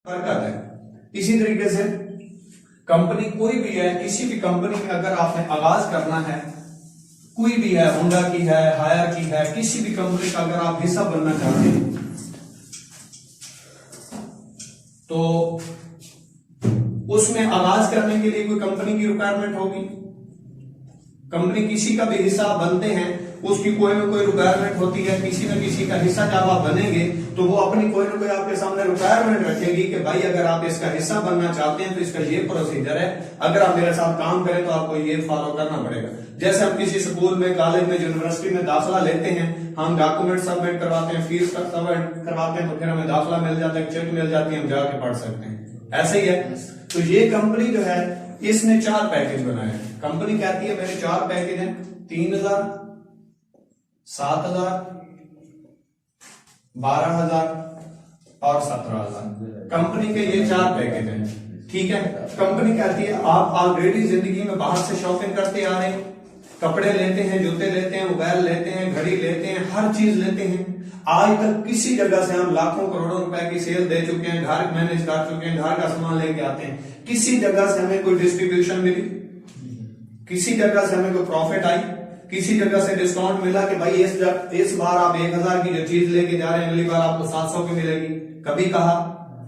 हरकत है। इसी तरीके से कंपनी कोई भी है, किसी भी कंपनी में अगर आपने आगाज करना है, कोई भी है, होंडा की है, हायर की है, किसी भी कंपनी का अगर आप हिस्सा बनना चाहते हैं तो उसमें आगाज करने के लिए कोई कंपनी की रिक्वायरमेंट होगी। कंपनी किसी का भी हिस्सा बनते हैं, उसकी कोई ना कोई रिक्वायरमेंट होती है। किसी न किसी का हिस्सा जब आप बनेंगे तो वो अपनी कोई ना कोई आपके सामने रिक्वायरमेंट रखेगी कि भाई अगर आप इसका हिस्सा बनना चाहते हैं तो इसका ये प्रोसीजर है, अगर आप मेरे साथ काम करें तो आपको ये फॉलो करना पड़ेगा। जैसे हम किसी स्कूल में, कॉलेज में, यूनिवर्सिटी में दाखिला लेते हैं, हम डॉक्यूमेंट सबमिट करवाते हैं, फीस सबमिट करवाते हैं, तो फिर हमें दाखिला मिल जाता है, चेक मिल जाती है, हम जाके पढ़ सकते हैं। ऐसे ही है। तो ये कंपनी जो है इसने 4 पैकेज बनाए हैं। कंपनी कहती है मेरे 4 पैकेज हैं, 3000, 7000, 12000 और 17000। कंपनी के ये 4 पैकेज हैं। ठीक है। कंपनी कहती है आप ऑलरेडी जिंदगी में बाहर से शॉपिंग करते आ रहे हैं, कपड़े लेते हैं, जूते लेते हैं, मोबाइल लेते हैं, घड़ी लेते हैं, हर चीज लेते हैं। आज तक किसी जगह से हम लाखों करोड़ों रुपए की सेल दे चुके हैं, घर मैनेज कर चुके हैं, घर का सामान लेके आते हैं, किसी जगह से हमें कोई डिस्ट्रीब्यूशन मिली, किसी जगह से हमें कोई प्रॉफिट आई, किसी जगह से डिस्काउंट मिला कि भाई इस बार आप 1000 की जो चीज लेके जा रहे हैं अगली बार आपको 700 की मिलेगी। कभी कहा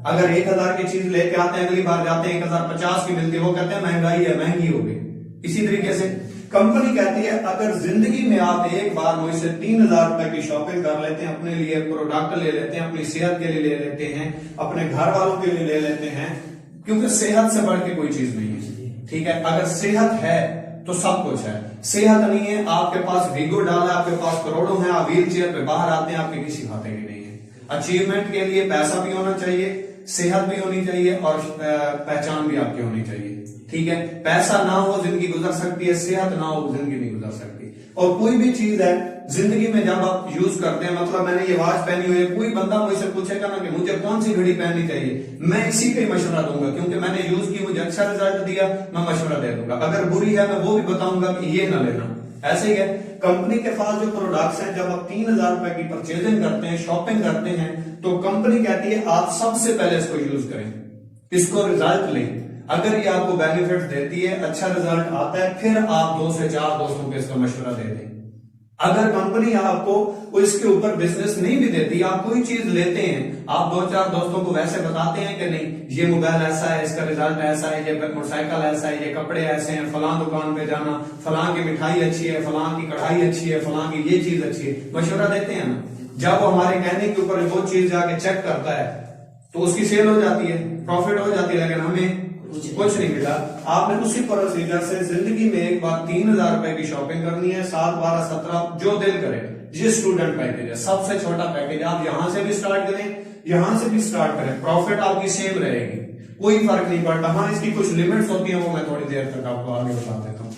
अगर 1000 की चीज लेके आते हैं, अगली बार जाते हैं 1050 की मिलती है, वो कहते हैं महंगाई है, महंगी हो गई। इसी तरीके से कंपनी कहती है अगर जिंदगी में आप एक बार मुझसे 3000 रुपए की शॉपिंग कर लेते हैं, अपने लिए प्रोडक्ट ले लेते हैं, अपनी सेहत के लिए ले लेते हैं, अपने घर वालों के लिए ले लेते हैं, क्योंकि सेहत से बढ़ के कोई चीज नहीं है। ठीक है। अगर सेहत है तो सब कुछ है। सेहत नहीं है, आपके पास वीगो डाला, आपके पास करोड़ों है, आप व्हील चेयर पे बाहर आते हैं, आपके किसी खाते की नहीं है। अचीवमेंट के लिए पैसा भी होना चाहिए, सेहत भी होनी चाहिए और पहचान भी आपकी होनी चाहिए। ठीक है। पैसा ना हो जिंदगी गुजर सकती है, सेहत ना हो जिंदगी नहीं गुजर सकती। और कोई भी चीज है जिंदगी में जब आप यूज करते हैं, मतलब मैंने ये वॉच पहनी हुई है, कोई बंदा मुझसे पूछेगा ना कि मुझे कौन सी घड़ी पहननी चाहिए, मैं इसी का ही मशवरा दूंगा, क्योंकि मैंने यूज की, मुझे अच्छा रिजल्ट दिया, मैं मशवरा दे दूंगा। अगर बुरी है मैं वो भी बताऊंगा कि ये ना लेना। ऐसे ही है। कंपनी के पास जो प्रोडक्ट्स हैं, जब आप 3000 रुपए की परचेजिंग करते हैं, शॉपिंग करते हैं, तो कंपनी कहती है आप सबसे पहले इसको यूज करें, इसको रिजल्ट लें। अगर ये आपको बेनिफिट देती है, अच्छा रिजल्ट आता है, फिर आप 2 से 4 दोस्तों को इसका मशवरा दे दें। अगर कंपनी आपको इसके ऊपर बिजनेस नहीं भी देती, आप कोई चीज लेते हैं, आप 2-4 दोस्तों को वैसे बताते हैं कि नहीं ये मोबाइल ऐसा है, इसका रिजल्ट ऐसा है, ये मोटरसाइकिल ऐसा है, ये कपड़े ऐसे हैं, फलां दुकान पे जाना, फलां की मिठाई अच्छी है, फलां की कढ़ाई अच्छी है, फलां की ये चीज अच्छी है, मशवरा देते हैं ना। जब वो हमारे कहने के ऊपर वो चीज जाके चेक करता है तो उसकी सेल हो जाती है, प्रॉफिट हो जाती है, लेकिन हमें कुछ नहीं मिला। आपने उसी प्रोसीजर से जिंदगी में एक बार 3000 रुपए की शॉपिंग करनी है, 7, 12, 17 जो दिल करे। ये स्टूडेंट पैकेज है, सबसे छोटा पैकेज। आप यहां से भी स्टार्ट करें, यहां से भी स्टार्ट करें, प्रॉफिट आपकी सेम रहेगी, कोई फर्क नहीं पड़ता। हाँ, इसकी कुछ लिमिट्स होती है, वो मैं थोड़ी देर तक आपको आगे बता देता हूँ।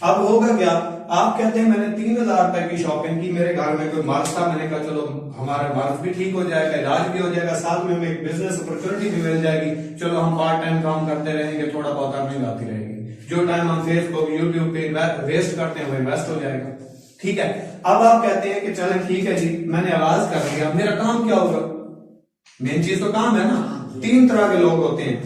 अब होगा क्या, आप कहते हैं मैंने 3000 रुपए की शॉपिंग की, मेरे घर में कोई मर्ज था, मैंने कहा चलो हमारा मर्ज भी ठीक हो जाएगा, इलाज भी हो जाएगा, साथ में हमें एक बिजनेस अपॉर्चुनिटी भी मिल जाएगी, चलो हम पार्ट टाइम काम करते रहेंगे, थोड़ा बहुत अर्निंग आती रहेगी, जो टाइम हम फेसबुक यूट्यूब पे वेस्ट करते हैं वो इन्वेस्ट हो जाएगा। ठीक है। अब आप कहते हैं कि चलें ठीक है जी, मैंने आगाज कर लिया, मेरा काम क्या होगा? मेन चीज तो काम है ना। 3 तरह के लोग होते हैं।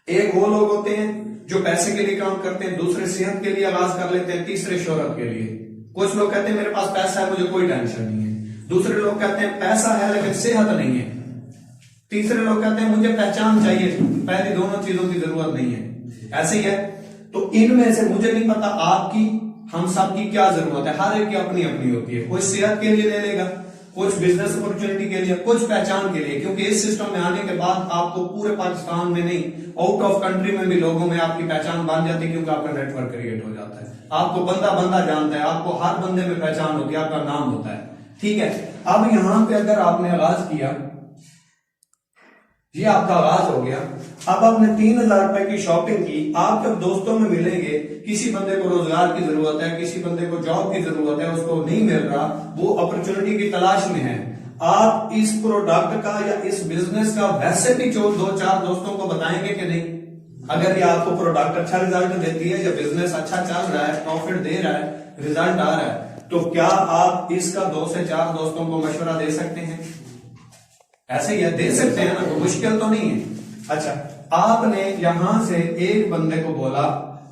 एक वो लोग होते हैं जो पैसे के लिए काम करते हैं, दूसरे सेहत के लिए आगाज कर लेते हैं, तीसरे शोहरत के लिए। कुछ लोग कहते हैं मेरे पास पैसा है, मुझे कोई टेंशन नहीं है। दूसरे लोग कहते हैं पैसा है लेकिन सेहत नहीं है। तीसरे लोग कहते हैं मुझे पहचान चाहिए, पहले दोनों चीजों की जरूरत नहीं है। ऐसे ही है। तो इनमें से मुझे नहीं पता आपकी, हम सबकी क्या जरूरत है, हर एक की अपनी अपनी होती है। कोई सेहत के लिए ले लेगा, कुछ बिजनेस अपॉर्चुनिटी के लिए, कुछ पहचान के लिए, क्योंकि इस सिस्टम में आने के बाद आपको पूरे पाकिस्तान में नहीं, आउट ऑफ कंट्री में भी लोगों में आपकी पहचान बन जाती है, क्योंकि आपका नेटवर्क क्रिएट हो जाता है, आपको बंदा बंदा जानता है, आपको हर बंदे में पहचान होती है, आपका नाम होता है। ठीक है। अब यहां पे अगर आपने आगाज किया, ये आपका आगाज हो गया। अब आपने 3000 रुपए की शॉपिंग की, आप जब दोस्तों में मिलेंगे, किसी बंदे को रोजगार की जरूरत है, किसी बंदे को जॉब की जरूरत है, उसको नहीं मिल रहा, वो अपॉर्चुनिटी की तलाश में है, आप इस प्रोडक्ट का या इस बिजनेस का वैसे भी 2-4 दोस्तों को बताएंगे कि नहीं? अगर ये आपको प्रोडक्ट अच्छा रिजल्ट देती है या बिजनेस अच्छा चल रहा है, प्रॉफिट दे रहा है, रिजल्ट आ रहा है, तो क्या आप इसका 2 से 4 दोस्तों को मशवरा दे सकते हैं? ऐसे ही दे सकते हैं ना, तो मुश्किल तो नहीं है। अच्छा, आपने यहां से एक बंदे को बोला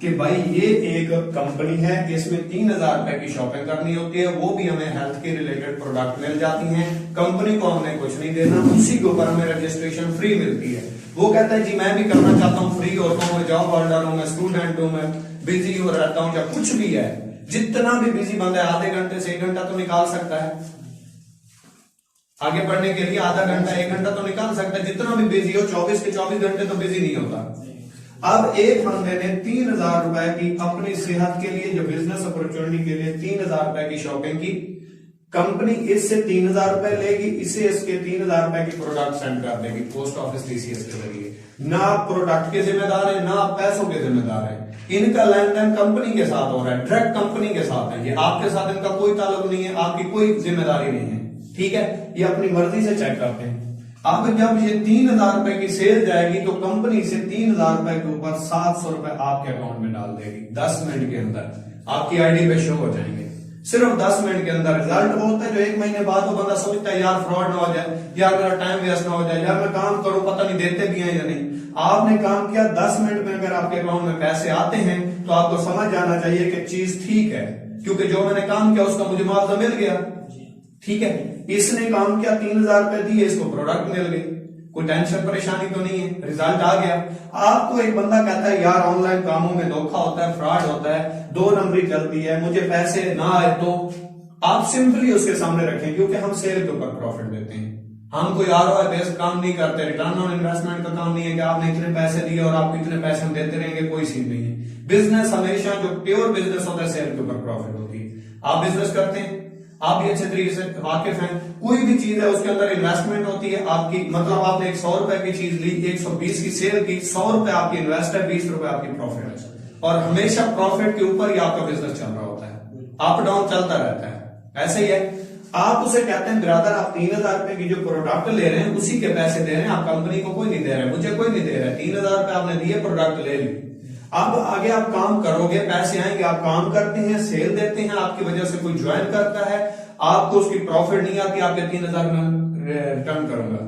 कि भाई ये एक कंपनी है, इसमें 3,000 रुपए की शॉपिंग करनी होती है, वो भी हमें हेल्थ के रिलेटेड प्रोडक्ट मिल जाती हैं, कंपनी को हमने कुछ नहीं देना, उसी के ऊपर हमें रजिस्ट्रेशन फ्री मिलती है। वो कहता है जी मैं भी करना चाहता हूँ, फ्री होता हूँ, मैं जॉब होल्डर हूँ, मैं स्टूडेंट हूँ, मैं बिजी हो रहता हूँ, या कुछ भी है, जितना भी बिजी बंदा है आधे घंटे से 1 घंटा तो निकाल सकता है आगे बढ़ने के लिए, आधा घंटा 1 घंटा तो निकाल सकता है, जितना भी बिजी हो 24 के 24 घंटे तो बिजी नहीं होता। अब एक बंदे ने 3,000 रुपए की अपनी सेहत के लिए, जो बिजनेस अपॉर्चुनिटी के लिए 3,000 रुपए की शॉपिंग की, कंपनी इससे 3,000 रुपए लेगी, इसे इसके 3,000 रुपए की प्रोडक्ट सेंड कर देगी पोस्ट ऑफिस टीसीएस के जरिए। ना आप प्रोडक्ट के जिम्मेदार है, ना आप पैसों के जिम्मेदार है, इनका लेन देन कंपनी के साथ हो रहा है, डायरेक्ट कंपनी के साथ है, ये आपके साथ इनका कोई ताल्लुक नहीं है, आपकी कोई जिम्मेदारी नहीं है, ठीक है, ये अपनी मर्जी से चेक करते हैं। अब जब ये 3,000 रुपए की सेल जाएगी तो कंपनी से 3,000 रुपए के ऊपर 700 रुपए आपके अकाउंट में डाल देगी 10 मिनट के अंदर, आपकी आईडी पे शो हो जाएंगे सिर्फ 10 मिनट के अंदर। रिजल्ट वो होता है जो 1 महीने बाद वो बंदा सोचता है यार फ्रॉड ना हो जाए, यार मेरा टाइम वेस्ट ना हो जाए, यार मैं काम करूं पता नहीं देते भी हैं या नहीं। आपने काम किया, 10 मिनट में अगर आपके अकाउंट में पैसे आते हैं तो आपको समझ जाना चाहिए कि चीज ठीक है, क्योंकि जो मैंने काम किया उसका मुझे मुआवजा मिल गया, ठीक है। इसने काम किया, 3,000 रुपए दिए, इसको प्रोडक्ट मिल गई, कोई टेंशन परेशानी तो नहीं है, रिजल्ट आ गया। आपको एक बंदा कहता है यार ऑनलाइन कामों में धोखा होता है, फ्रॉड होता है, 2 नंबरी चलती है, मुझे पैसे ना आए, तो आप सिंपली उसके सामने रखें, क्योंकि हम सेल के ऊपर प्रॉफिट देते हैं, हम कोई ROI बेस्ड काम नहीं करते, रिटर्न ऑन इन्वेस्टमेंट का काम नहीं है कि आपने इतने पैसे दिए और आपको इतने पैसे हम देते रहेंगे, कोई सीन नहीं है। बिजनेस हमेशा जो प्योर बिजनेस होता है सेल के ऊपर प्रॉफिट होती है। आप बिजनेस करते हैं, आप भी अच्छे तरीके से वाकिफ हैं, कोई भी चीज है उसके अंदर इन्वेस्टमेंट होती है आपकी, मतलब आपने 100 रुपए की चीज ली, 120 की सेल की, 100 रुपए आपकी इन्वेस्ट है, 20 रुपए आपकी प्रॉफिट है, और हमेशा प्रॉफिट के ऊपर ही आपका बिजनेस चल रहा होता है, अप डाउन चलता रहता है। ऐसे ही है, आप उसे कहते हैं ब्रदर आप 3,000 रुपए की जो प्रोडक्ट ले रहे हैं उसी के पैसे दे रहे हैं, आप कंपनी को कोई नहीं दे रहे, मुझे कोई नहीं दे रहा है, 3,000 रुपए आपने दिए, प्रोडक्ट ले ली, अब आगे आप काम करोगे, पैसे आएंगे, आप काम करते हैं, सेल देते हैं, आपकी वजह से कोई ज्वाइन करता है, आपको उसकी प्रॉफिट नहीं आती, आपके 3,000 में रिटर्न करूंगा।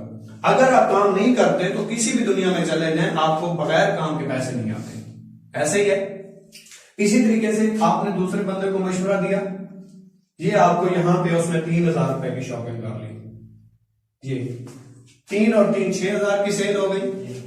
अगर आप काम नहीं करते तो किसी भी दुनिया में चले जाएं, आपको बगैर काम के पैसे नहीं आते। ऐसे ही है। इसी तरीके से आपने दूसरे बंदे को मशवरा दिया, ये आपको यहां पे उसने 3,000 रुपए की शॉपिंग कर ली, ये 3 और 3 6,000 की सेल हो गई,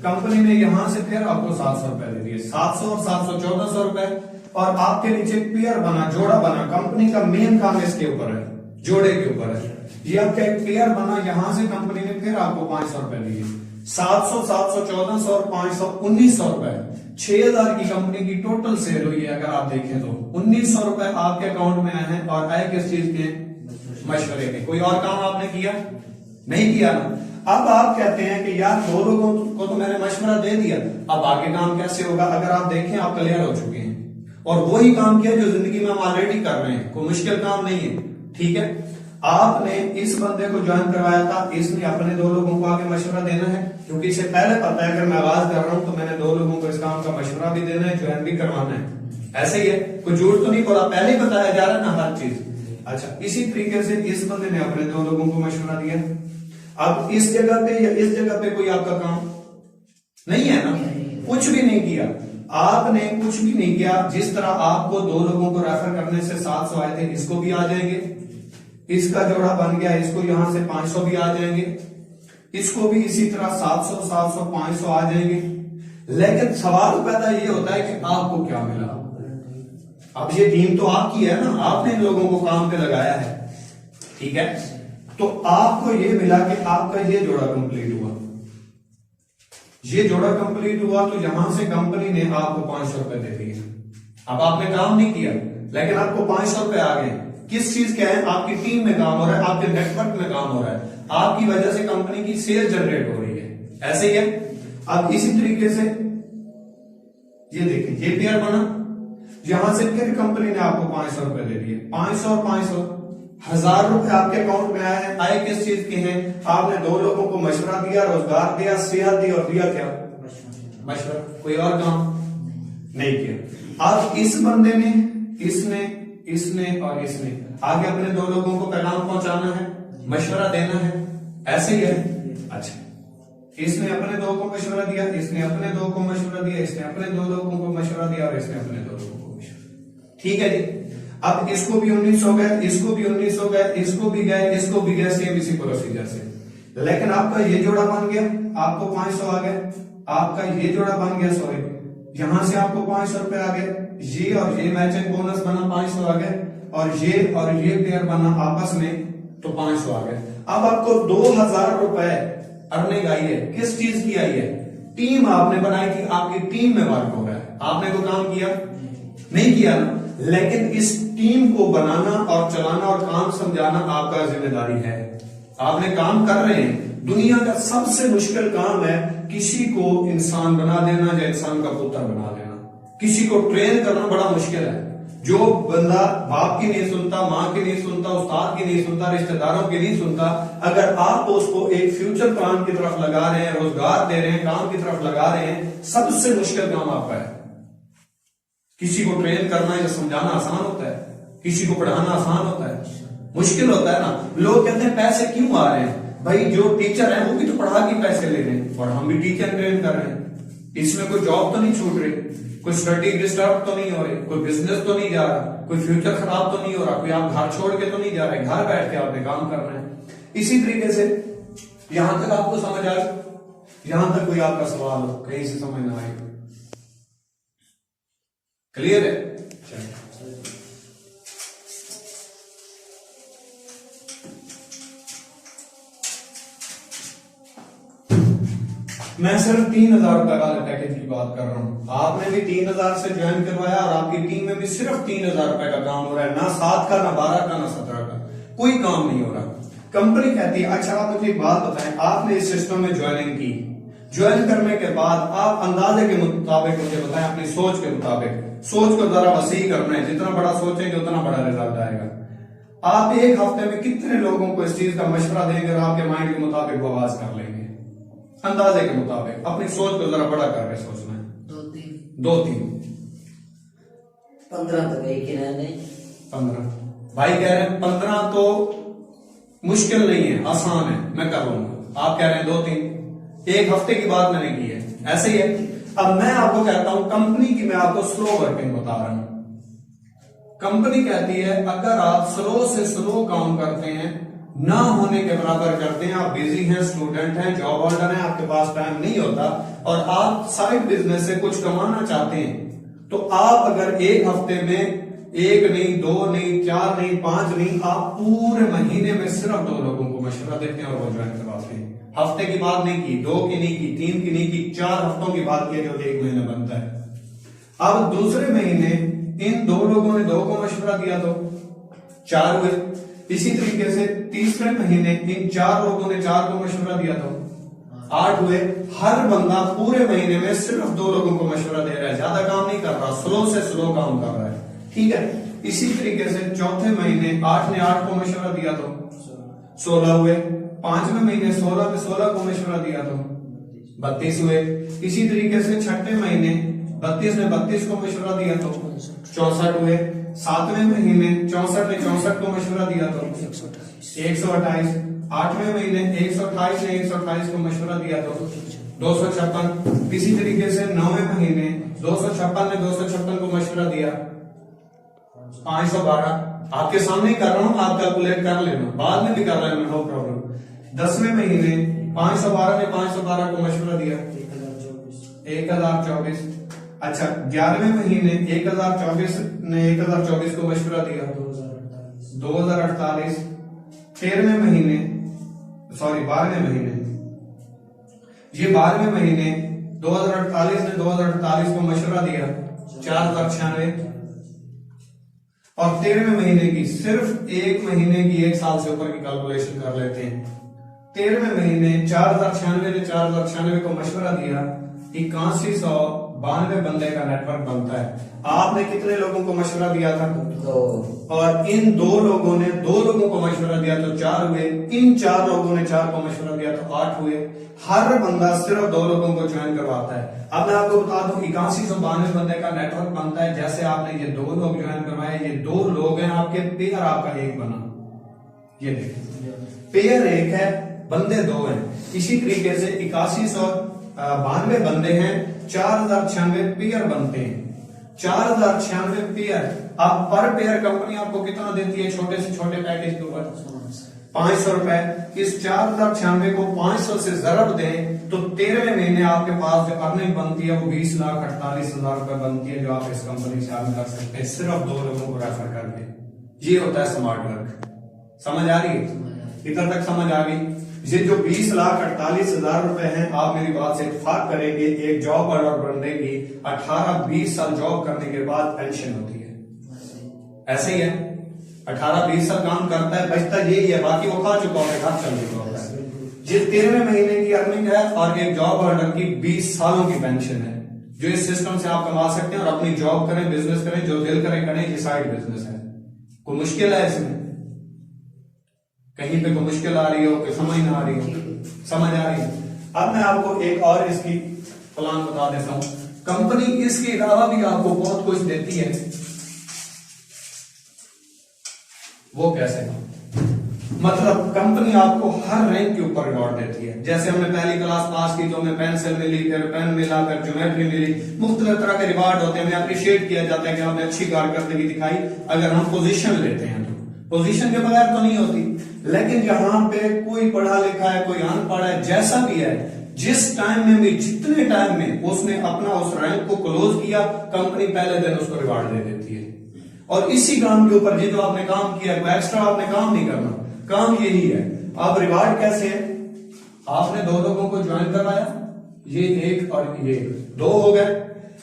कंपनी ने यहां से फिर आपको 700 रुपए दे दिए, 700 और 700 1400 रुपए, और आपके नीचे पेयर बना, जोड़ा बना, कंपनी का मेन काम इसके ऊपर है, जोड़े के ऊपर है, ये आपका एक पेयर बना, यहां से कंपनी ने फिर आपको 500 रुपए दिए, 700 700 1400 और 500 1900 रुपए, 6,000 की कंपनी की टोटल सेल हुई है। अगर आप देखें तो 1900 रुपए आपके अकाउंट में आए हैं, और आए किस चीज के? मशवरे के। कोई और काम आपने किया नहीं किया ना। अब आप कहते हैं कि यार 2 लोगों को तो मैंने मशवरा दे दिया, अब आगे काम कैसे होगा? अगर आप देखें आप क्लियर हो चुके हैं और वही काम किया जो जिंदगी में हम ऑलरेडी कर रहे हैं, कोई मुश्किल काम नहीं है, ठीक है। आपने इस बंदे को ज्वाइन करवाया था, इसने अपने 2 लोगों को आगे मशवरा देना है, क्योंकि इसे पहले पता है अगर मैं आवाज कर रहा हूं तो मैंने 2 लोगों को इस काम का मशवरा भी देना है, ज्वाइन भी करवाना है। ऐसे ही है, कोई झूठ तो नहीं बोला, पहले ही बताया जा रहा है ना हर चीज। अच्छा, इसी तरीके से इस बंदे ने अपने 2 लोगों को मशवरा दिया। अब इस जगह पे या इस जगह पे कोई आपका काम नहीं है ना, कुछ भी नहीं किया आपने, कुछ भी नहीं किया। जिस तरह आपको 2 लोगों को रेफर करने से 700 आए थे, इसको भी आ जाएंगे, इसका जोड़ा बन गया, इसको यहां से 500 भी आ जाएंगे, इसको भी इसी तरह 700 700 500 आ जाएंगे। लेकिन सवाल पैदा ये होता है कि आपको क्या मिला? अब ये टीम तो आपकी है ना, आपने इन लोगों को काम पे लगाया है, ठीक है। तो आपको ये मिला कि आपका ये जोड़ा कंप्लीट हुआ, ये जोड़ा कंप्लीट हुआ, तो यहां से कंपनी ने आपको 500 रुपए दे दिए। अब आपने काम नहीं किया लेकिन आपको 500 रुपए आ गए। किस चीज के हैं? आपकी टीम में काम हो रहा है, आपके नेटवर्क में काम हो रहा है, आपकी वजह से कंपनी की सेल जनरेट हो रही है। ऐसे ही है। अब इसी तरीके से ये देखिए, ये पेयर बना, यहां से फिर कंपनी ने आपको 500 रुपए दे दिए, 500 और 500 1000 रुपए आपके अकाउंट में आए हैं। आए किस चीज के हैं? आपने 2 लोगों को मशवरा दिया, रोजगार दिया, सेहत दी, और दिया क्या? मशवरा। कोई और काम नहीं किया। अब इस बंदे ने, इसने और इसने आगे अपने 2 लोगों को पैगाम पहुंचाना है, मशवरा देना है। ऐसे ही है। अच्छा, इसने अपने 2 को मशवरा दिया, इसने अपने 2 को मशवरा दिया, इसने अपने 2 लोगों को मशवरा दिया और इसने अपने 2 लोगों को मशवरा। ठीक है जी। अब इसको भी 19 हो गए, इसको भी 19 हो गए, इसको भी गए, इसको भी गए, सेम इसी प्रोसीजर से। लेकिन आपका ये जोड़ा बन गया, आपको 500 आ गए, आपका ये जोड़ा बन गया, सॉरी यहां से आपको 500 रुपए आ गए, ये और ये मैचिंग बोनस बना 500 आ गए, और ये पेयर बना आपस में तो 500 आ गए। अब आपको 2000 रुपए अर्निंग आई है, किस चीज की आई है? टीम आपने बनाई थी, आपकी टीम में वर्क हो रहा है, आपने कोई काम किया नहीं किया ना, लेकिन इस टीम को बनाना और चलाना और काम समझाना आपका जिम्मेदारी है। आपने काम कर रहे हैं। दुनिया का सबसे मुश्किल काम है किसी को इंसान बना देना या इंसान का पुत्र बना देना। किसी को ट्रेन करना बड़ा मुश्किल है। जो बंदा बाप की नहीं सुनता, माँ की नहीं सुनता, उस्ताद की नहीं सुनता, रिश्तेदारों की नहीं सुनता, अगर आप उसको एक फ्यूचर प्लान की तरफ लगा रहे हैं, रोजगार दे रहे हैं, काम की तरफ लगा रहे हैं, सबसे मुश्किल काम आपका है। किसी को ट्रेन करना या समझाना आसान होता है, किसी को पढ़ाना आसान होता है, मुश्किल होता है ना। लोग कहते हैं पैसे क्यों आ रहे हैं? भाई जो टीचर है वो भी तो पढ़ा के पैसे ले रहे हैं और हम भी टीचर ट्रेन कर रहे हैं। इसमें कोई जॉब तो नहीं छूट रही, कोई स्टडी डिस्टर्ब तो नहीं हो रही, कोई बिजनेस तो नहीं जा रहा, कोई फ्यूचर खराब तो नहीं हो रहा, कोई आप घर छोड़ के तो नहीं जा रहे, घर बैठ के आपने काम करना है। इसी तरीके से यहां तक आपको समझ आ, यहां तक कोई आपका सवाल हो, कहीं से समझ ना आए, क्लियर है? मैं सिर्फ 3000 रुपए वाले पैकेज की बात कर रहा हूं। आपने भी 3000 से ज्वाइन करवाया और आपकी टीम में भी सिर्फ 3000 रुपए का काम हो रहा है, ना 7 का, ना 12 का, ना 17 का, कोई काम नहीं हो रहा। कंपनी कहती है अच्छा आप मुझे एक बात बताएं, आपने इस सिस्टम में ज्वाइनिंग की, ज्वाइन करने के बाद आप अंदाजे के मुताबिक मुझे बताएं, अपनी सोच के मुताबिक, सोच को जरा वसी करना है, जितना बड़ा सोचेंगे उतना बड़ा रिजल्ट आएगा। आप एक हफ्ते में कितने लोगों को इस चीज का मशवरा देंगे और आपके माइंड के मुताबिक वो आवाज कर लेंगे? अंदाजे के मुताबिक अपनी सोच को जरा बड़ा करके सोचना है। 2-3 15 तो एक ही रहने। 15 भाई कह रहे हैं 15 तो मुश्किल नहीं है, आसान है, मैं कर लूंगा। आप कह रहे हैं 2-3, एक हफ्ते की बात मैंने की है, ऐसे ही है। अब मैं आपको कहता हूं कंपनी की, मैं आपको स्लो वर्किंग बता रहा हूं। कंपनी कहती है अगर आप स्लो से स्लो काम करते हैं, ना होने के बराबर करते हैं, आप बिजी हैं, स्टूडेंट हैं, जॉब होल्डर हैं, आपके पास टाइम नहीं होता और आप साइड बिजनेस से कुछ कमाना चाहते हैं, तो आप अगर एक हफ्ते में 1 नहीं, 2 नहीं, 4 नहीं, 5 नहीं, आप पूरे महीने में सिर्फ 2 लोगों को मशवरा देते हैं और वो ज्वाइन करवाते हैं। हफ्ते की बात नहीं की, 2 की नहीं की, 3 की नहीं की, 4 हफ्तों की बात की जो 1 महीना बनता है। अब दूसरे महीने इन 2 लोगों ने 2 को मशवरा दिया तो 4 हुए। इसी तरीके से तीसरे महीने इन 4 लोगों ने 4 को मशवरा दिया तो 8 हुए। हर बंदा पूरे महीने में सिर्फ 2 लोगों को मशवरा दे रहा है, ज्यादा काम नहीं कर रहा, स्लो से स्लो काम कर रहा है, ठीक है। इसी तरीके से चौथे महीने 8 ने 8 को मशवरा दिया तो 16 हुए। 5वें महीने 16 ने 16 को मशवरा दिया तो 32 हुए। इसी तरीके से छठे महीने 32 ने 32 को मशवरा दिया तो 64 हुए। 7वें महीने 64 ने 64 को मशवरा दिया तो 128। 8वें महीने 128 ने 128 को मशवरा दिया तो 256। इसी तरीके से 9वें महीने 256 ने 256 को मशवरा दिया 512। आपके सामने ही कर रहा हूं, आप कैलकुलेट कर लेना, बाद में भी कर लेना, नो प्रॉब्लम। 10वें महीने 512 ने 512 को मशवरा दिया 1024। अच्छा 11वें महीने 1024 ने 1024 को मशवरा दिया 2048। 13वें महीने 12वें महीने, ये 12वें महीने 2048 ने 2048 को मशवरा दिया 4096। और 13वें महीने की, सिर्फ एक महीने की 1 साल से ऊपर की कैलकुलेशन कर लेते हैं। 13वें महीने 4096 ने 4096 को मशवरा दिया 8192 बंदे का नेटवर्क बनता है। आपने कितने लोगों को मशवरा दिया था? 2। और इन 2 लोगों ने 2 लोगों को मशवरा दिया तो 4 हुए। इन 4 लोगों ने 4 को मशवरा दिया तो 8 हुए। हर बंदा सिर्फ 2 लोगों को ज्वाइन करवाता है। अब मैं आपको बता दूं 8192 बंदे का नेटवर्क बनता है। जैसे आपने ये 2 लोग ज्वाइन करवाए, ये 2 लोग हैं आपके, पेयर आपका एक बना। ये देखिए पेयर एक है, बंदे 2 हैं। इसी तरीके से 8192 बंदे हैं, 4096 पेयर बनते हैं। 4096 पेयर, अब पर पेयर कंपनी आपको कितना देती है छोटे से छोटे पैकेज के ऊपर? 500 रुपए। इस 4096 को 500 से जरब दें तो 13वें महीने आपके पास जो अर्निंग बनती है वो 20,48,000 रुपए बनती है, जो आप इस कंपनी से अर्न कर सकते हैं सिर्फ 2 लोगों को रेफर करके। ये होता है स्मार्ट वर्क। समझ आ रही है? इधर तक समझ आ गई? ये जो 20,48,000 रुपए हैं, आप मेरी बात से इत्तेफाक करेंगे, एक जॉब ऑर्डर बनने की 18-20 साल जॉब करने के बाद पेंशन होती है। ऐसे ही है, 18-20 साल काम करता है, बचता यही है, बाकी वो खा चुका होता है, घर चल चुका होता है। ये 13वें महीने की अर्निंग है और एक जॉब ऑर्डर की 20 सालों की पेंशन है, जो इस सिस्टम से आप कमा सकते हैं और अपनी जॉब करें, बिजनेस करें, जो दिल करे करें। ये साइड बिजनेस है। कोई मुश्किल है इसमें? कहीं पे कोई मुश्किल आ रही हो, कोई समझ ना आ रही हो? समझ आ रही है? अब मैं आपको एक और इसकी प्लान बता देता हूं। कंपनी इसके अलावा भी आपको बहुत कुछ देती है। वो कैसे? मतलब कंपनी आपको हर रैंक के ऊपर रिवॉर्ड देती है। जैसे हमने पहली क्लास पास की तो हमें पेंसिल मिली, फिर पेन मिला, फिर ज्योमेट्री मिली, मुख्तलिफ तरह के रिवॉर्ड होते हैं। हमें अप्रिशिएट किया जाता है कि हमने अच्छी कारकर्दगी दिखाई। अगर हम पोजीशन लेते हैं तो पोजीशन के बगैर तो नहीं होती। लेकिन यहाँ पे कोई पढ़ा लिखा है, कोई अनपढ़ है, जैसा भी है, जिस टाइम में भी, जितने टाइम में उसने अपना उस रैंक को क्लोज किया, कंपनी पहले दिन उसको रिवॉर्ड दे देती है। और इसी काम के ऊपर जो आपने काम किया, कोई एक्स्ट्रा आपने काम नहीं करना, काम यही है। अब रिवार्ड कैसे है? आपने 2 लोगों को ज्वाइन करवाया, ये 1 और ये 2 हो गए।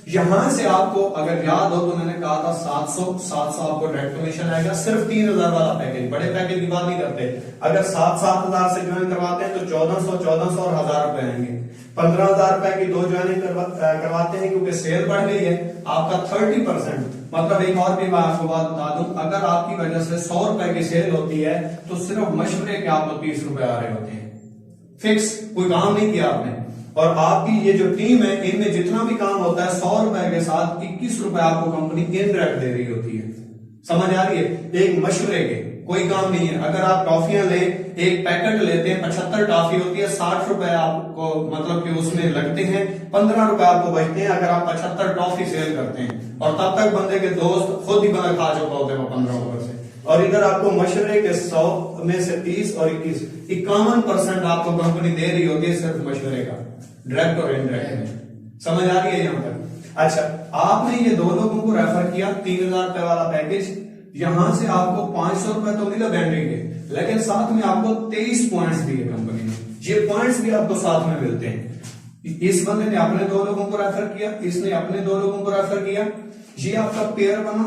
यहां से आपको अगर याद हो तो मैंने कहा था 700 आपको डायरेक्ट कमीशन आएगा। सिर्फ 3,000 वाला पैकेज, बड़े पैकेज की बात नहीं करते। अगर 7,000 से ज्वाइन करवाते हैं तो 1,400 और 1,000 रुपए आएंगे। 15,000 रुपए की 2 ज्वाइनिंग करवाते हैं, क्योंकि सेल बढ़ गई है, आपका 30%। मतलब एक और भी मैं आपको बात बता दूं, अगर आपकी वजह से 100 रुपए की सेल होती है तो सिर्फ मशवरे के आपको 30 रुपए आ रहे होते हैं। फिक्स, कोई काम नहीं किया आपने। और आपकी ये जो टीम है, इनमें जितना भी काम होता है 100 रुपए के साथ 21 रुपए आपको कंपनी इनडायरेक्ट दे रही होती है। समझ आ रही है? एक मशवरे के, कोई काम नहीं है। अगर आप टॉफियां ले, एक पैकेट लेते हैं, 75 टॉफी होती है, 60 रुपए आपको मतलब कि उसमें लगते हैं, 15 रुपए आपको बचते हैं अगर आप 75 टॉफी सेल करते हैं। और तब तक बंदे के दोस्त खुद ही बना खा चुका होते हैं 15 रुपए से। और इधर आपको मशवरे के 100 में से 30 और 21, 51% आपको कंपनी दे रही होती है सिर्फ मशवरे का, डायरेक्ट और इनडायरेक्ट में। समझ आ रही है यहां तक? अच्छा, आपने ये 2 लोगों को रेफर किया, 3,000 रुपए वाला पैकेज, यहां से आपको 500 रुपए तो मिला बैंडिंग के, लेकिन साथ में आपको 23 पॉइंट्स दिए कंपनी ने। ये पॉइंट्स भी आपको साथ में मिलते हैं। इस बंदे ने अपने 2 लोगों को रेफर किया, इसने अपने 2 लोगों को रेफर किया, ये आपका पेयर बना,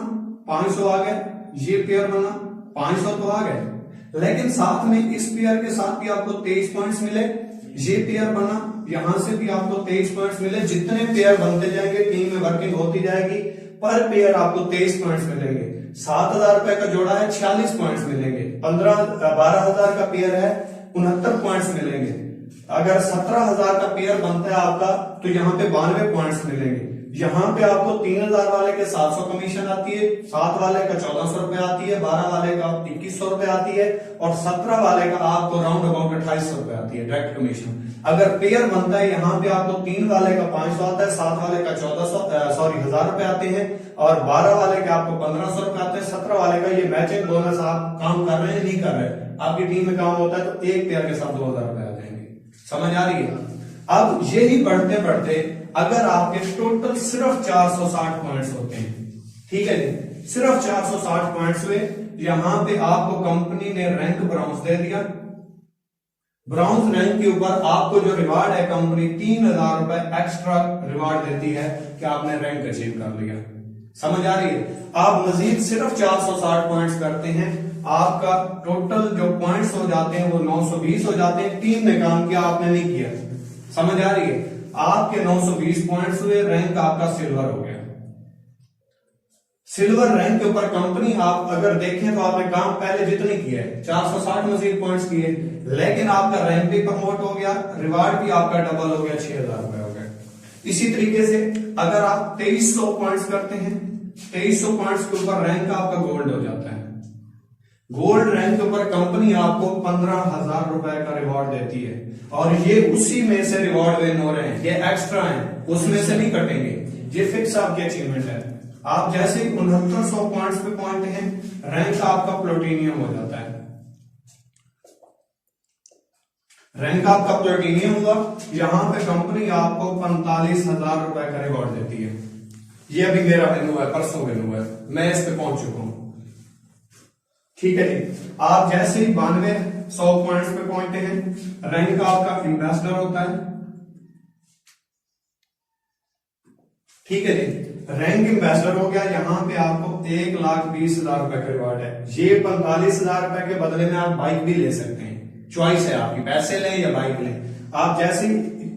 500 आ गए, ये पेयर बना, 500 तो आ गए। लेकिन साथ में इस पेयर के साथ भी आपको 23 पॉइंट्स मिले, ये पेयर बना, यहां से भी आपको 23 पॉइंट्स मिले। जितने पेयर बनते जाएंगे, टीम में वर्किंग होती जाएगी, पर पेयर आपको 23 पॉइंट्स मिलेंगे। 7,000 रुपए का जोड़ा है, 46 पॉइंट्स मिलेंगे। 12,000 का पेयर है, 69 पॉइंट्स मिलेंगे। अगर 17,000 का पेयर बनता है आपका तो यहाँ पे 92 पॉइंट्स मिलेंगे। यहाँ पे आपको 3,000 वाले के 700 कमीशन आती है, 7 वाले का 1,400 रुपए आती है, 12 वाले का 2,100 रुपए आती है और 17 वाले का आपको राउंड अबाउट 2,800 रुपए आती है डायरेक्ट कमीशन। अगर पेयर बनता है, यहाँ पे आपको 3 वाले का 500 आता है, 7 वाले का 1,000 रुपए आते हैं और 12 वाले के आपको 1,500 रुपए आते हैं, 17 वाले का ये मैचिंग बोनस आप काम कर रहे हैं नहीं कर रहे, आपकी टीम में काम होता है तो एक पेयर के साथ 2,000 रुपए आ जाएंगे। समझ आ रही है? अब यही बढ़ते बढ़ते अगर आपके टोटल सिर्फ 460 पॉइंट्स होते हैं, ठीक है जी, सिर्फ 460 पॉइंट्स हुए, यहां पे आपको कंपनी ने रैंक ब्राउन्स दे दिया। ब्राउन्स रैंक के ऊपर आपको जो रिवार्ड है, कंपनी 3,000 रुपए एक्स्ट्रा रिवार्ड देती है कि आपने रैंक अचीव कर लिया। समझ आ रही है? आप मजीद सिर्फ 460 पॉइंट्स करते हैं, आपका टोटल जो पॉइंट्स हो जाते हैं वो 920 हो जाते हैं। टीम ने काम किया, आपने नहीं किया। समझ आ रही है? आपके 920 पॉइंट्स हुए, रैंक आपका सिल्वर हो गया। सिल्वर रैंक के ऊपर कंपनी, आप अगर देखें तो आपने काम पहले जितने किया है, 460 मजीद पॉइंट्स किए, लेकिन आपका रैंक भी प्रमोट हो गया, रिवार्ड भी आपका डबल हो गया, 6,000 रुपए हो गए। इसी तरीके से अगर आप 2300 पॉइंट्स करते हैं, 2300 पॉइंट्स के ऊपर रैंक आपका गोल्ड हो जाता है। गोल्ड रैंक के ऊपर कंपनी आपको 15,000 रुपए का रिवॉर्ड देती है, और ये उसी में से रिवॉर्ड विन हो रहे हैं, ये एक्स्ट्रा है, उसमें से नहीं कटेंगे, ये फिक्स आपकी अचीवमेंट है। आप जैसे 6900 पॉइंट्स पे पहुंचते हैं, रैंक आपका प्लैटिनियम हो जाता है, रैंक आपका प्लैटिनियम हुआ, यहां पे कंपनी आपको 45,000 रुपए का रिवॉर्ड देती है। ये अभी मेरा विन हुआ है, परसों विन हुआ है, मैं इस पे पहुंच चुका हूं। ठीक है जी, आप जैसे ही 9200 पॉइंट्स पे पहुंचते हैं, रैंक आपका एम्बेसडर होता है। ठीक है जी, रैंक एम्बेसडर हो गया, यहां पे आपको 1,20,000 रुपए का रिवॉर्ड है। ये 45,000 रुपए के बदले में आप बाइक भी ले सकते हैं, चॉइस है आपकी, पैसे लें या बाइक लें। आप जैसे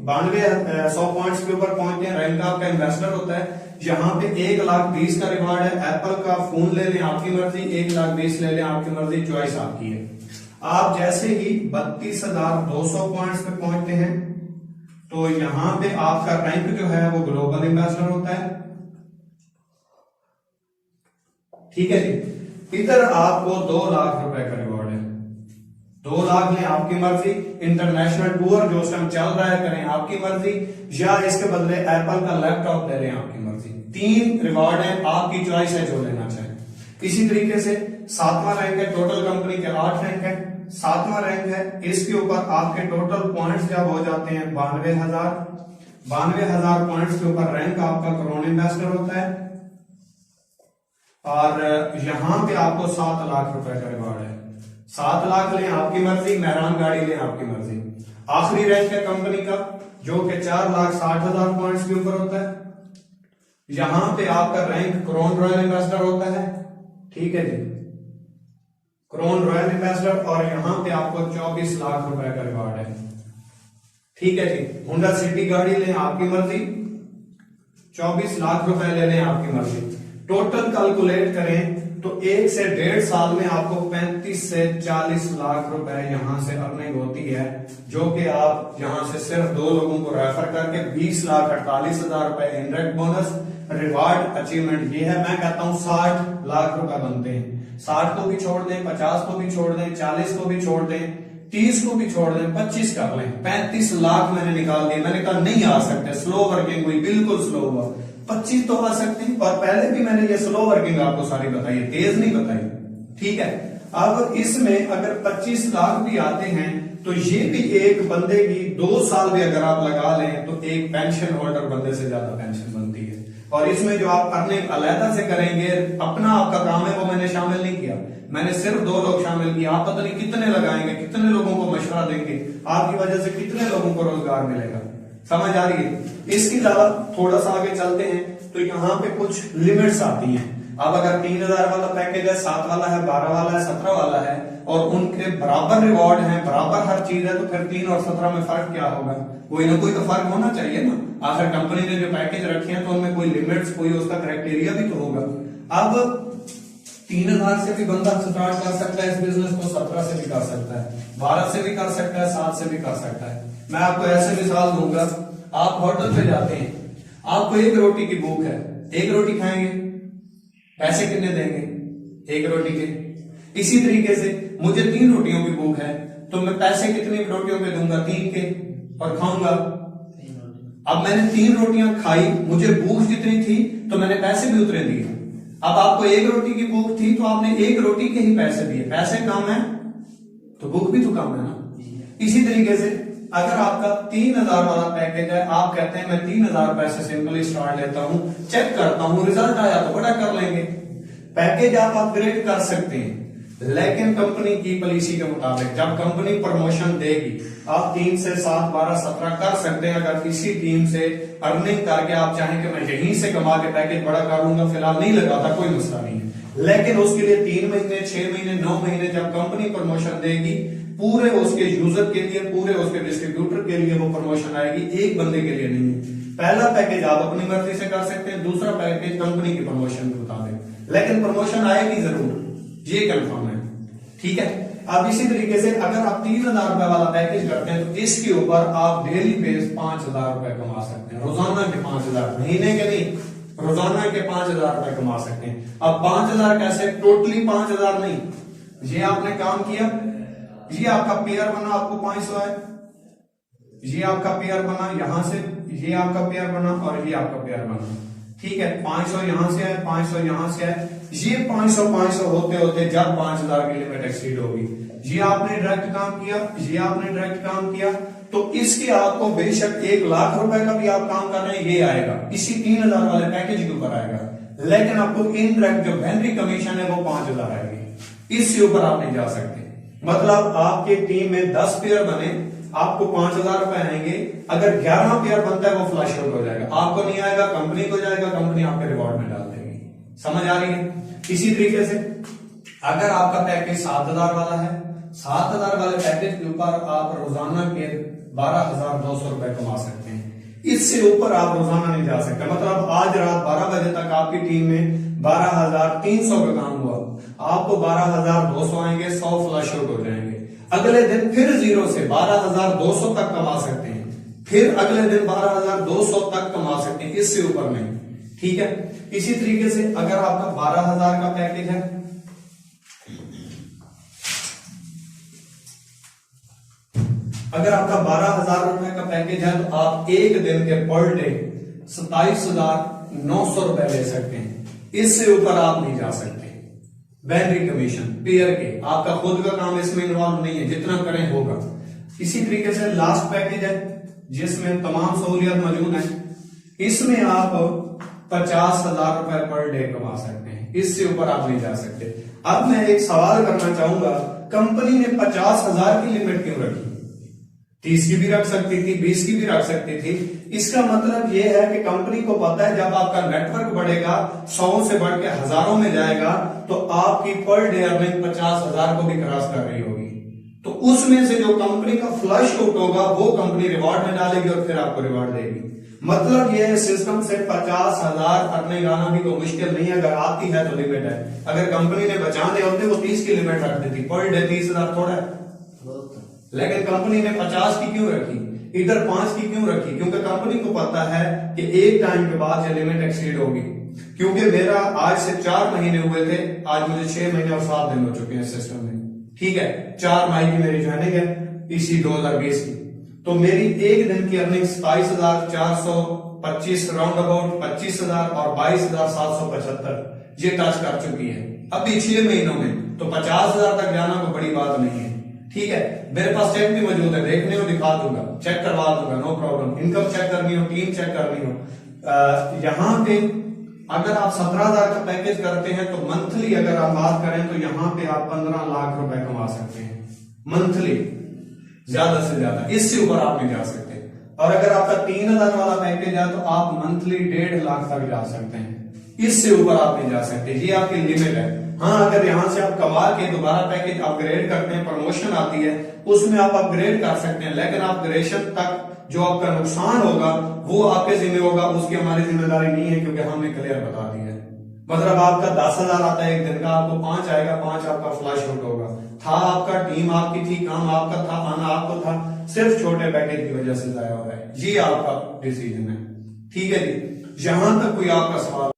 9200 पॉइंट्स के ऊपर पहुंचते हैं, रैंक आपका एम्बेसडर होता है, यहां पे 1,20,000 का रिवॉर्ड है। एप्पल का फोन ले लें आपकी मर्जी, 1,20,000 ले लें आपकी मर्जी, चॉइस आपकी है। आप जैसे ही 32,200 पॉइंट्स पे पहुंचते हैं, तो यहां पे आपका रैंक जो है वो ग्लोबल एम्बेसडर होता है। ठीक है जी, इधर आपको 2 लाख रुपए का रिवॉर्ड है, 2 लाख लें आपकी मर्जी, इंटरनेशनल टूर जो उस टाइम चल रहा है करें आपकी मर्जी, या इसके बदले एप्पल का लैपटॉप ले लें आपकी मर्जी। 3 रिवॉर्ड है, आपकी चॉइस है जो लेना चाहे। इसी तरीके से 7वां रैंक है, टोटल कंपनी के 8 रैंक है, 7वां रैंक है, इसके ऊपर आपके टोटल पॉइंट्स जब हो जाते हैं 92,000 पॉइंट्स के ऊपर रैंक आपका क्राउन एम्बेसडर होता है, और यहां पे आपको 7 लाख रुपए का रिवॉर्ड है। 7 लाख लें आपकी मर्जी, मेहरान गाड़ी लें आपकी मर्जी। आखिरी रैंक है कंपनी का जो कि 4,60,000 पॉइंट्स के ऊपर होता है, यहां पे आपका रैंक क्राउन रॉयल एम्बेसडर होता है। ठीक है जी, क्राउन रॉयल एम्बेसडर, और यहां पे आपको 24 लाख रुपए का रिवॉर्ड है। ठीक है जी, होंडा सिटी गाड़ी लें आपकी मर्जी, 24 लाख रुपए ले लें आपकी मर्जी। टोटल कैलकुलेट करें तो 1 से 1.5 साल में आपको 35 से 40 लाख रुपए यहां से अर्निंग होती है, जो कि आप यहां से सिर्फ 2 लोगों को रेफर करके 20,48,000 रुपए इनडायरेक्ट बोनस रिवार्ड अचीवमेंट, ये है। मैं कहता हूं 60 लाख रुपए बनते हैं। 60 को भी छोड़ दें, 50 को भी छोड़ दें, 40 को भी छोड़ दें, 30 को भी छोड़ दें, 25 कर लें, 35 लाख मैंने निकाल दिए। मैंने कहा नहीं आ सकते, स्लो वर्किंग हुई, बिल्कुल स्लो हुआ, 25 तो आ सकते हैं। और पहले भी मैंने ये स्लो वर्किंग आपको सारी बताई है, तेज नहीं बताई। ठीक है, अब इसमें अगर 25 लाख भी आते हैं तो ये भी एक बंदे की 2 साल भी अगर आप लगा लें तो एक पेंशन होल्डर बंदे से ज्यादा पेंशन बनती है। और इसमें जो आप अर्निंग अलहदा से करेंगे, अपना आपका काम है, वो मैंने शामिल नहीं किया, मैंने सिर्फ 2 लोग शामिल किया। आप पता नहीं कितने लगाएंगे, कितने लोगों को मशवरा देंगे, आपकी वजह से कितने लोगों को रोजगार मिलेगा। समझ आ रही है? इसके अलावा थोड़ा सा आगे चलते हैं तो यहाँ पे कुछ लिमिट्स आती हैं। अब अगर 3,000 वाला पैकेज है, 7 वाला है, 12 वाला है, 17 वाला है, और उनके बराबर रिवॉर्ड है, बराबर हर चीज है, तो फिर 3 और 17 में फर्क क्या होगा? कोई ना कोई तो फर्क होना चाहिए ना। आखिर कंपनी ने जो पैकेज रखे हैं तो उनमें कोई लिमिट्स, कोई उसका क्राइटेरिया भी तो होगा। अब 3,000 से भी बंदा स्टार्ट कर सकता है इस बिजनेस को, 17 से भी कर सकता है, 12 से भी कर सकता है, 7 से भी कर सकता है। मैं आपको ऐसे मिसाल दूंगा, आप होटल पे जाते हैं, आपको 1 रोटी की भूख है, 1 रोटी खाएंगे, पैसे कितने देंगे 1 रोटी के? इसी तरीके से मुझे 3 रोटियों की भूख है तो मैं पैसे कितनी रोटियों पे दूंगा? 3 के, और खाऊंगा। अब मैंने 3 रोटियां खाई, मुझे भूख जितनी थी तो मैंने पैसे भी उतने दिए। अब आपको 1 रोटी की भूख थी तो आपने 1 रोटी के ही पैसे दिए, पैसे कम है तो भूख भी तो कम है ना। इसी तरीके से अगर आपका 3,000 वाला पैकेज है, आप कहते हैं मैं 3,000 रुपए से सिंपली स्टार्ट लेता हूं, चेक करता हूं, रिजल्ट आया तो बड़ा कर लेंगे। पैकेज आप अपग्रेड कर सकते हैं, लेकिन कंपनी की पॉलिसी के मुताबिक जब कंपनी प्रमोशन देगी, आप 3 से 7, 12, 17 कर सकते हैं। अगर किसी टीम से अर्निंग करके आप चाहें कि मैं यहीं से कमा के पैकेज बड़ा कर लूंगा, फिलहाल नहीं लगाता, कोई मसला नहीं है। लेकिन उसके लिए 3 महीने, 6 महीने, 9 महीने जब कंपनी प्रमोशन देगी, पूरे उसके यूजर के लिए, पूरे उसके डिस्ट्रीब्यूटर के लिए वो प्रमोशन आएगी, एक बंदे के लिए नहीं है। पहला पैकेज आप अपनी मर्जी से कर सकते हैं, दूसरा पैकेज कंपनी की प्रमोशन के मुताबिक, लेकिन प्रमोशन आएगी जरूर, ये कंफर्म है। ठीक है, अब इसी तरीके से अगर आप 3,000 रुपए वाला पैकेज करते हैं तो इसके ऊपर आप डेली बेस 5,000 रुपए कमा सकते हैं, रोजाना के 5,000, महीने के नहीं, रोजाना के 5,000 रुपए कमा सकते हैं। अब 5,000 कैसे? टोटली 5,000 नहीं, ये आपने काम किया, ये आपका पेयर बना, आपको 500 है, ये आपका पेयर बना यहां से, ये आपका पेयर बना और ये आपका पेयर बना, ठीक है। 500 यहां से है, 500 यहां से है, ये 500 होते होते जब 5000 की लिमिट एक्सीड होगी, ये आपने डायरेक्ट काम किया, ये आपने डायरेक्ट काम किया, तो इसके आपको बेशक 1 लाख रुपए का भी आप काम कर रहे हैं, ये आएगा इसी 3000 वाले पैकेज के ऊपर आएगा, लेकिन आपको इनडायरेक्ट जो वेंडरी कमीशन है वो 5000 आएगी, इससे ऊपर आप नहीं जा सकते। मतलब आपके टीम में 10 पेयर बने, आपको 5000 रुपए आएंगे, अगर 11 पेयर बनता है वो फ्लश आउट हो जाएगा, आपको नहीं आएगा, कंपनी को जाएगा, कंपनी आपके रिवॉर्ड में डाल देगी। समझ आ रही है? इसी तरीके से अगर आपका पैकेज 7000 वाला है, 7000 वाले पैकेज के ऊपर आप रोजाना के 12200 रुपए कमा सकते हैं, इससे ऊपर आप रोजाना नहीं जा सकते। मतलब आज रात 12 बजे तक आपकी टीम में 12300 का काम हुआ, आपको 12200 आएंगे, 100 फ्लश आउट हो जाएंगे, अगले दिन फिर जीरो से 12200 तक कमा सकते हैं, फिर अगले दिन 12200 तक कमा सकते हैं, इससे ऊपर नहीं, ठीक है। इसी तरीके से अगर आपका 12000 का पैकेज है, अगर आपका 12000 रुपए का पैकेज है तो आप एक दिन के पर डे 27900 रुपए ले सकते हैं, इससे ऊपर आप नहीं जा सकते। वेंडरी कमीशन पेयर के, आपका खुद का काम इसमें इन्वॉल्व नहीं है, जितना करें होगा। इसी तरीके से लास्ट पैकेज है जिसमें तमाम सहूलियत मौजूद है, इसमें आप 50,000 रुपए पर डे कमा सकते हैं, इससे ऊपर आप नहीं जा सकते। अब मैं एक सवाल करना चाहूंगा, कंपनी ने 50,000 की लिमिट क्यों रखी? 30 की भी रख सकती थी, 20 की भी रख सकती थी। इसका मतलब यह है कि कंपनी को पता है जब आपका नेटवर्क बढ़ेगा, 100 से बढ़ के हजारों में जाएगा, तो आपकी पर डे अर्निंग 50,000 को भी क्रॉस कर रही होगी, तो उसमें से जो कंपनी का फ्लश आउट होगा वो कंपनी रिवॉर्ड में डालेगी और फिर आपको रिवॉर्ड देगी। मतलब यह सिस्टम से 50,000 अर्निंग आना भी कोई मुश्किल नहीं है, अगर आती है तो लिमिट है। अगर कंपनी ने बचाने होते वो 30 की लिमिट रख देती, पर डे 30,000 थोड़ा है, लेकिन कंपनी ने 50 की क्यों रखी, इधर 5 की क्यों रखी? क्योंकि कंपनी को पता है कि एक टाइम के बाद ये लिमिट एक्सीड होगी। क्योंकि मेरा आज से 4 महीने हुए थे, आज मुझे 6 महीने और 7 दिन हो चुके हैं सिस्टम में, ठीक है। 4 माह की मेरी ज्वाइनिंग है इसी 2020 की, तो मेरी एक दिन की अर्निंग 27,425 राउंड अबाउट 25,000 और 22,775 ये टच कर चुकी है अभी 6 महीनों में, तो 50,000 तक जाना कोई बड़ी बात नहीं है, ठीक है। मेरे पास चेक भी मौजूद है, देखने को दिखा दूंगा, चेक करवा दूंगा, नो प्रॉब्लम। इनकम चेक करनी हो, टीम चेक करनी हो, यहां पे अगर आप 17,000 का पैकेज करते हैं तो मंथली अगर आप बात करें तो यहां पे आप 15 लाख रुपए कमा सकते हैं मंथली, ज्यादा से ज्यादा, इससे ऊपर आप नहीं जा सकते। और अगर आपका 3,000 वाला पैकेज है तो आप मंथली 1.5 लाख तक जा सकते हैं, इससे ऊपर आप नहीं जा सकते, ये आपकी लिमिट है। हाँ, अगर यहां से आप कमा के दोबारा पैकेज अपग्रेड करते हैं, प्रमोशन आती है, उसमें आप अपग्रेड कर सकते हैं, लेकिन अपग्रेडेशन तक जो आपका नुकसान होगा वो आपके जिम्मे होगा, उसकी हमारी जिम्मेदारी नहीं है, क्योंकि हमने क्लियर बता दी है। मतलब आपका 10,000 आता है एक दिन का, आपको 5 आएगा, 5 आपका फ्लश आउट होगा। था आपका, टीम आपकी थी, काम आपका था, आना आपको था, सिर्फ छोटे पैकेज की वजह से जाया हो रहा है, ये आपका डिसीजन है, ठीक है जी। जहां तक कोई आपका सवाल